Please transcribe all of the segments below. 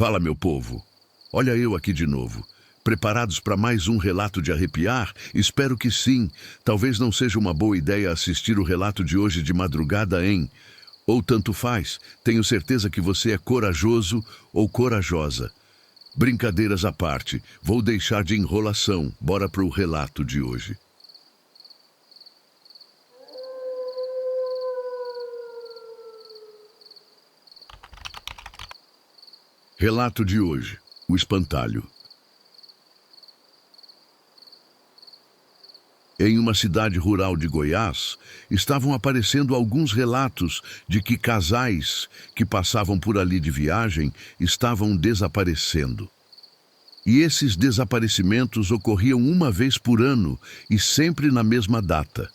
Fala, meu povo. Olha eu aqui de novo. Preparados para mais um relato de arrepiar? Espero que sim. Talvez não seja uma boa ideia assistir o relato de hoje de madrugada, hein? Ou tanto faz. Tenho certeza que você é corajoso ou corajosa. Brincadeiras à parte, vou deixar de enrolação. Bora pro relato de hoje. Relato de hoje: o espantalho. Em uma cidade rural de Goiás, estavam aparecendo alguns relatos de que casais que passavam por ali de viagem estavam desaparecendo. E esses desaparecimentos ocorriam uma vez por ano e sempre na mesma data.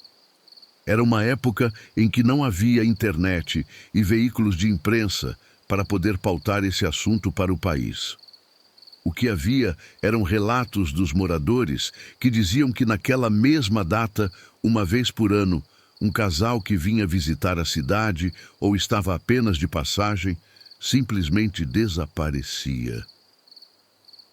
Era uma época em que não havia internet e veículos de imprensa para poder pautar esse assunto para o país. O que havia eram relatos dos moradores que diziam que naquela mesma data, uma vez por ano, um casal que vinha visitar a cidade ou estava apenas de passagem, simplesmente desaparecia.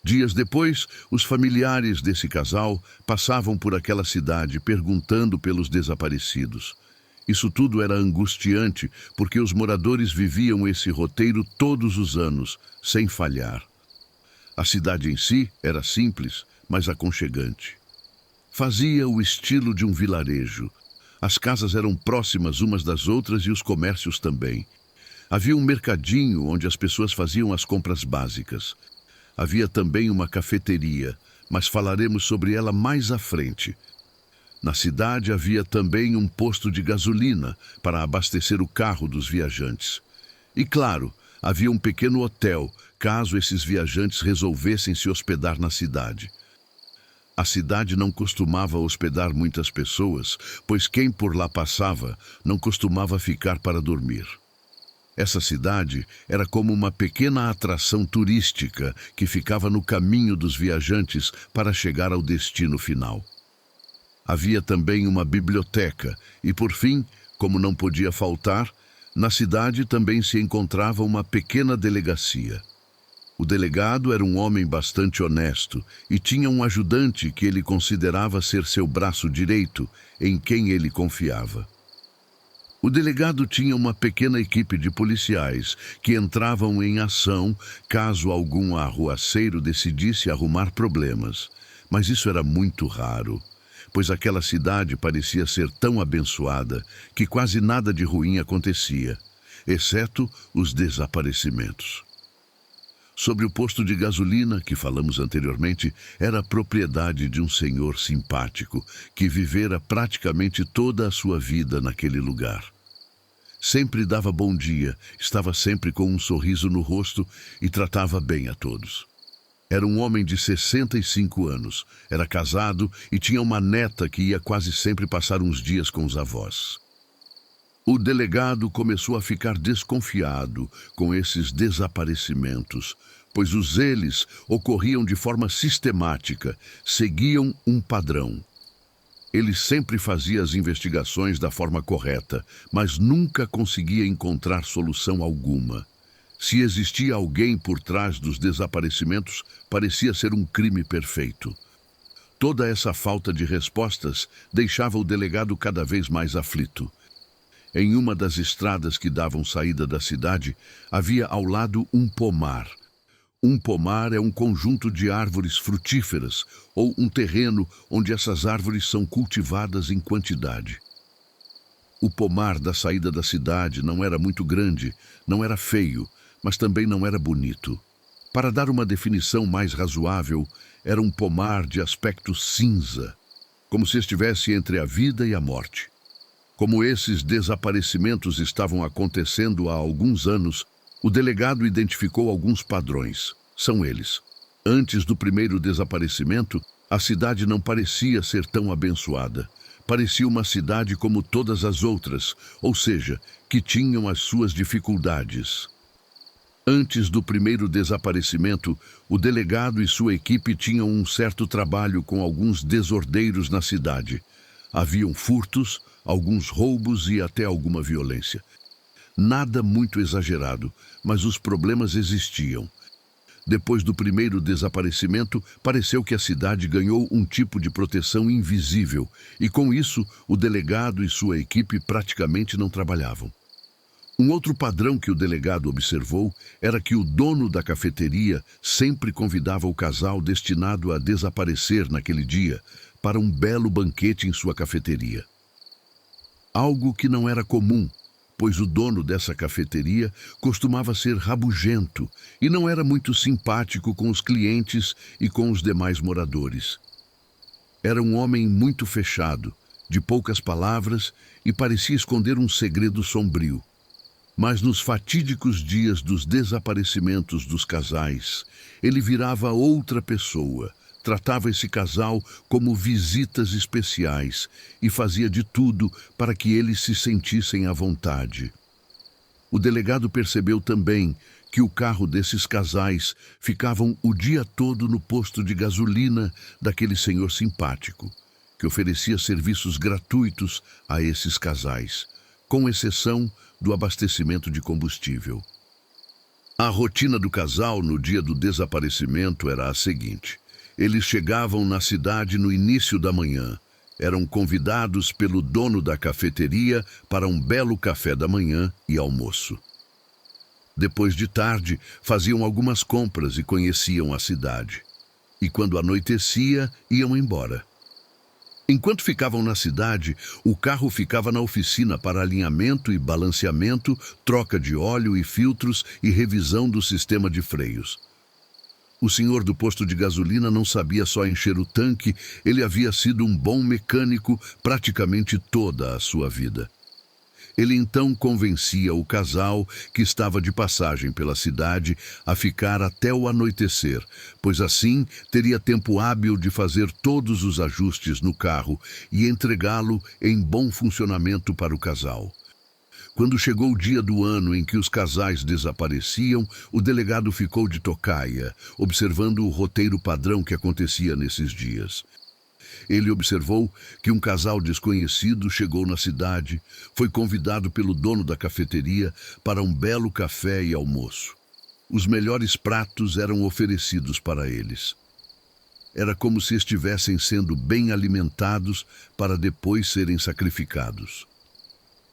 Dias depois, os familiares desse casal passavam por aquela cidade perguntando pelos desaparecidos. Isso tudo era angustiante, porque os moradores viviam esse roteiro todos os anos, sem falhar. A cidade em si era simples, mas aconchegante. Fazia o estilo de um vilarejo. As casas eram próximas umas das outras e os comércios também. Havia um mercadinho onde as pessoas faziam as compras básicas. Havia também uma cafeteria, mas falaremos sobre ela mais à frente. Na cidade havia também um posto de gasolina para abastecer o carro dos viajantes. E claro, havia um pequeno hotel, caso esses viajantes resolvessem se hospedar na cidade. A cidade não costumava hospedar muitas pessoas, pois quem por lá passava não costumava ficar para dormir. Essa cidade era como uma pequena atração turística que ficava no caminho dos viajantes para chegar ao destino final. Havia também uma biblioteca e, por fim, como não podia faltar, na cidade também se encontrava uma pequena delegacia. O delegado era um homem bastante honesto e tinha um ajudante que ele considerava ser seu braço direito, em quem ele confiava. O delegado tinha uma pequena equipe de policiais que entravam em ação caso algum arruaceiro decidisse arrumar problemas. Mas isso era muito raro, pois aquela cidade parecia ser tão abençoada que quase nada de ruim acontecia, exceto os desaparecimentos. Sobre o posto de gasolina, que falamos anteriormente, era a propriedade de um senhor simpático que vivera praticamente toda a sua vida naquele lugar. Sempre dava bom dia, estava sempre com um sorriso no rosto e tratava bem a todos. Era um homem de 65 anos, era casado e tinha uma neta que ia quase sempre passar uns dias com os avós. O delegado começou a ficar desconfiado com esses desaparecimentos, pois eles ocorriam de forma sistemática, seguiam um padrão. Ele sempre fazia as investigações da forma correta, mas nunca conseguia encontrar solução alguma. Se existia alguém por trás dos desaparecimentos, parecia ser um crime perfeito. Toda essa falta de respostas deixava o delegado cada vez mais aflito. Em uma das estradas que davam saída da cidade, havia ao lado um pomar. Um pomar é um conjunto de árvores frutíferas ou um terreno onde essas árvores são cultivadas em quantidade. O pomar da saída da cidade não era muito grande, não era feio, mas também não era bonito. Para dar uma definição mais razoável, era um pomar de aspecto cinza, como se estivesse entre a vida e a morte. Como esses desaparecimentos estavam acontecendo há alguns anos, o delegado identificou alguns padrões. São eles. Antes do primeiro desaparecimento, a cidade não parecia ser tão abençoada. Parecia uma cidade como todas as outras, ou seja, que tinham as suas dificuldades. Antes do primeiro desaparecimento, o delegado e sua equipe tinham um certo trabalho com alguns desordeiros na cidade. Haviam furtos, alguns roubos e até alguma violência. Nada muito exagerado, mas os problemas existiam. Depois do primeiro desaparecimento, pareceu que a cidade ganhou um tipo de proteção invisível, e com isso, o delegado e sua equipe praticamente não trabalhavam. Um outro padrão que o delegado observou era que o dono da cafeteria sempre convidava o casal destinado a desaparecer naquele dia para um belo banquete em sua cafeteria. Algo que não era comum, pois o dono dessa cafeteria costumava ser rabugento e não era muito simpático com os clientes e com os demais moradores. Era um homem muito fechado, de poucas palavras e parecia esconder um segredo sombrio. Mas nos fatídicos dias dos desaparecimentos dos casais, ele virava outra pessoa, tratava esse casal como visitas especiais e fazia de tudo para que eles se sentissem à vontade. O delegado percebeu também que o carro desses casais ficavam o dia todo no posto de gasolina daquele senhor simpático, que oferecia serviços gratuitos a esses casais, com exceção do abastecimento de combustível. A rotina do casal no dia do desaparecimento era a seguinte: eles chegavam na cidade no início da manhã, eram convidados pelo dono da cafeteria para um belo café da manhã e almoço. Depois de tarde, faziam algumas compras e conheciam a cidade. E quando anoitecia, iam embora. Enquanto ficavam na cidade, o carro ficava na oficina para alinhamento e balanceamento, troca de óleo e filtros e revisão do sistema de freios. O senhor do posto de gasolina não sabia só encher o tanque, ele havia sido um bom mecânico praticamente toda a sua vida. Ele então convencia o casal, que estava de passagem pela cidade, a ficar até o anoitecer, pois assim teria tempo hábil de fazer todos os ajustes no carro e entregá-lo em bom funcionamento para o casal. Quando chegou o dia do ano em que os casais desapareciam, o delegado ficou de tocaia, observando o roteiro padrão que acontecia nesses dias. Ele observou que um casal desconhecido chegou na cidade, foi convidado pelo dono da cafeteria para um belo café e almoço. Os melhores pratos eram oferecidos para eles. Era como se estivessem sendo bem alimentados para depois serem sacrificados.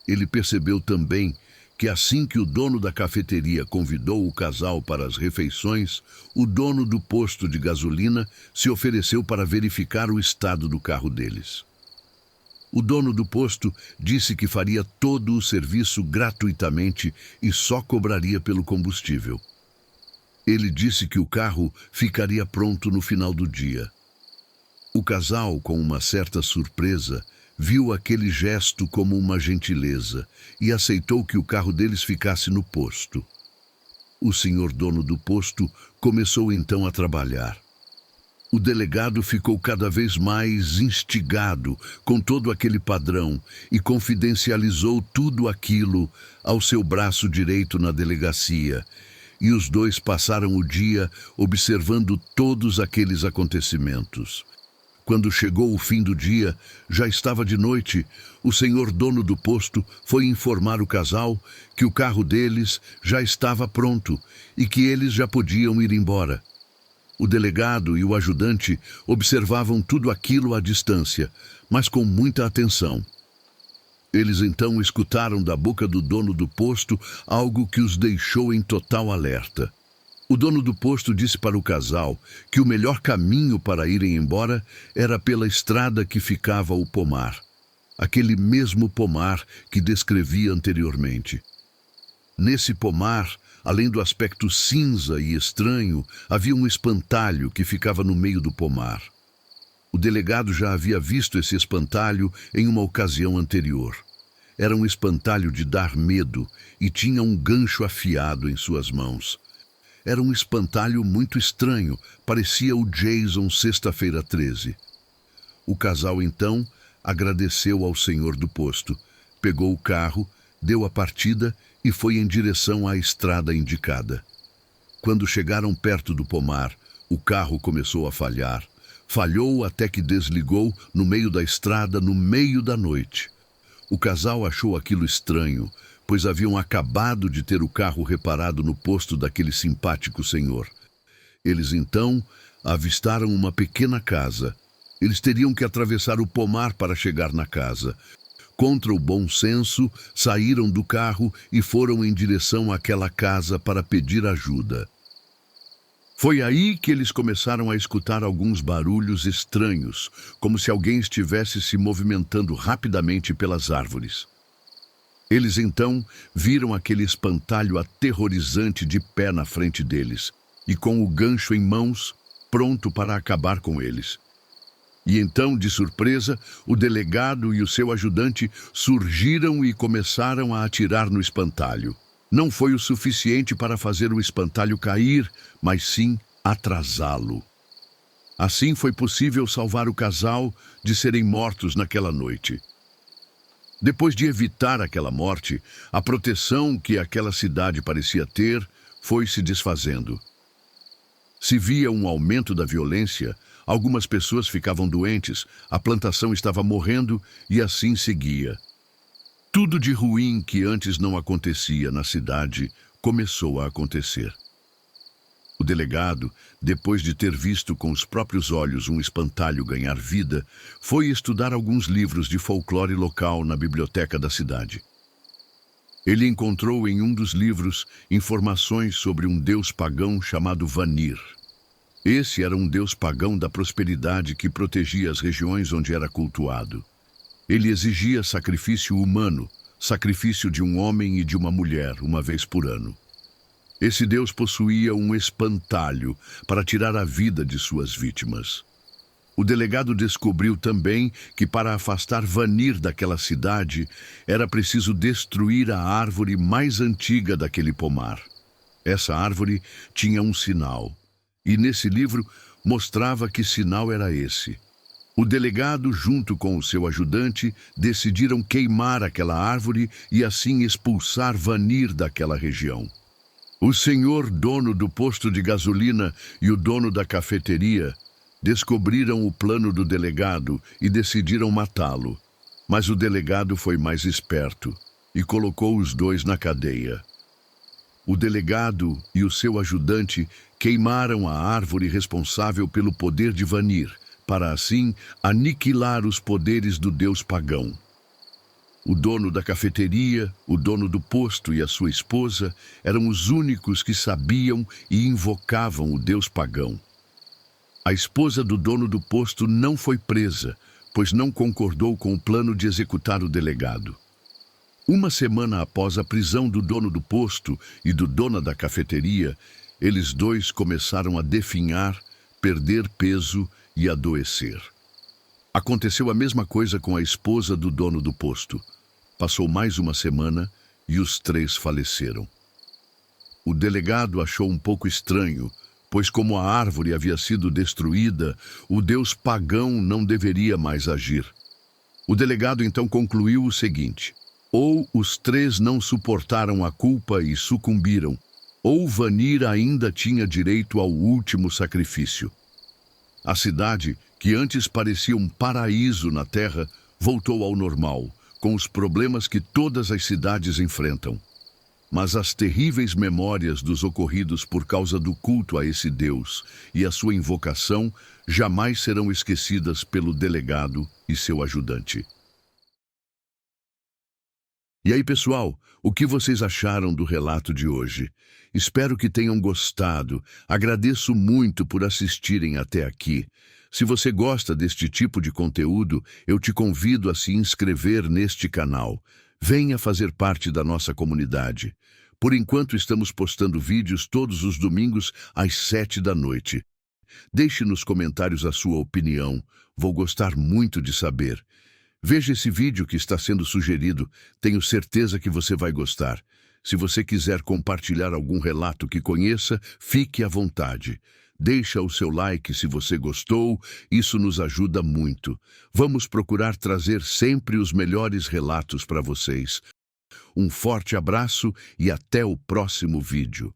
Ele percebeu também que assim que o dono da cafeteria convidou o casal para as refeições, o dono do posto de gasolina se ofereceu para verificar o estado do carro deles. O dono do posto disse que faria todo o serviço gratuitamente e só cobraria pelo combustível. Ele disse que o carro ficaria pronto no final do dia. O casal, com uma certa surpresa, viu aquele gesto como uma gentileza e aceitou que o carro deles ficasse no posto. O senhor dono do posto começou então a trabalhar. O delegado ficou cada vez mais instigado com todo aquele padrão e confidencializou tudo aquilo ao seu braço direito na delegacia, e os dois passaram o dia observando todos aqueles acontecimentos. Quando chegou o fim do dia, já estava de noite, o senhor dono do posto foi informar o casal que o carro deles já estava pronto e que eles já podiam ir embora. O delegado e o ajudante observavam tudo aquilo à distância, mas com muita atenção. Eles então escutaram da boca do dono do posto algo que os deixou em total alerta. O dono do posto disse para o casal que o melhor caminho para irem embora era pela estrada que ficava o pomar, aquele mesmo pomar que descrevia anteriormente. Nesse pomar, além do aspecto cinza e estranho, havia um espantalho que ficava no meio do pomar. O delegado já havia visto esse espantalho em uma ocasião anterior. Era um espantalho de dar medo e tinha um gancho afiado em suas mãos. Era um espantalho muito estranho, parecia o Jason Sexta-feira 13. O casal, então, agradeceu ao senhor do posto, pegou o carro, deu a partida e foi em direção à estrada indicada. Quando chegaram perto do pomar, o carro começou a falhar. Falhou até que desligou no meio da estrada, no meio da noite. O casal achou aquilo estranho, pois haviam acabado de ter o carro reparado no posto daquele simpático senhor. Eles então avistaram uma pequena casa. Eles teriam que atravessar o pomar para chegar na casa. Contra o bom senso, saíram do carro e foram em direção àquela casa para pedir ajuda. Foi aí que eles começaram a escutar alguns barulhos estranhos, como se alguém estivesse se movimentando rapidamente pelas árvores. Eles então viram aquele espantalho aterrorizante de pé na frente deles, e com o gancho em mãos, pronto para acabar com eles. E então, de surpresa, o delegado e o seu ajudante surgiram e começaram a atirar no espantalho. Não foi o suficiente para fazer o espantalho cair, mas sim atrasá-lo. Assim foi possível salvar o casal de serem mortos naquela noite. Depois de evitar aquela morte, a proteção que aquela cidade parecia ter foi se desfazendo. Se via um aumento da violência, algumas pessoas ficavam doentes, a plantação estava morrendo e assim seguia. Tudo de ruim que antes não acontecia na cidade começou a acontecer. O delegado, depois de ter visto com os próprios olhos um espantalho ganhar vida, foi estudar alguns livros de folclore local na biblioteca da cidade. Ele encontrou em um dos livros informações sobre um deus pagão chamado Vanir. Esse era um deus pagão da prosperidade que protegia as regiões onde era cultuado. Ele exigia sacrifício humano, sacrifício de um homem e de uma mulher, uma vez por ano. Esse Deus possuía um espantalho para tirar a vida de suas vítimas. O delegado descobriu também que para afastar Vanir daquela cidade, era preciso destruir a árvore mais antiga daquele pomar. Essa árvore tinha um sinal, e nesse livro mostrava que sinal era esse. O delegado, junto com o seu ajudante, decidiram queimar aquela árvore e assim expulsar Vanir daquela região. O senhor dono do posto de gasolina e o dono da cafeteria descobriram o plano do delegado e decidiram matá-lo. Mas o delegado foi mais esperto e colocou os dois na cadeia. O delegado e o seu ajudante queimaram a árvore responsável pelo poder de Vanir, para assim aniquilar os poderes do deus pagão. O dono da cafeteria, o dono do posto e a sua esposa eram os únicos que sabiam e invocavam o deus pagão. A esposa do dono do posto não foi presa, pois não concordou com o plano de executar o delegado. Uma semana após a prisão do dono do posto e do dono da cafeteria, eles dois começaram a definhar, perder peso e adoecer. Aconteceu a mesma coisa com a esposa do dono do posto. Passou mais uma semana e os três faleceram. O delegado achou um pouco estranho, pois como a árvore havia sido destruída, o deus pagão não deveria mais agir. O delegado então concluiu o seguinte: ou os três não suportaram a culpa e sucumbiram, ou Vanir ainda tinha direito ao último sacrifício. A cidade, que antes parecia um paraíso na terra, voltou ao normal, com os problemas que todas as cidades enfrentam. Mas as terríveis memórias dos ocorridos por causa do culto a esse Deus e a sua invocação jamais serão esquecidas pelo delegado e seu ajudante. E aí, pessoal, o que vocês acharam do relato de hoje? Espero que tenham gostado. Agradeço muito por assistirem até aqui. Se você gosta deste tipo de conteúdo, eu te convido a se inscrever neste canal. Venha fazer parte da nossa comunidade. Por enquanto, estamos postando vídeos todos os domingos às 7 da noite. Deixe nos comentários a sua opinião. Vou gostar muito de saber. Veja esse vídeo que está sendo sugerido. Tenho certeza que você vai gostar. Se você quiser compartilhar algum relato que conheça, fique à vontade. Deixa o seu like se você gostou, isso nos ajuda muito. Vamos procurar trazer sempre os melhores relatos para vocês. Um forte abraço e até o próximo vídeo.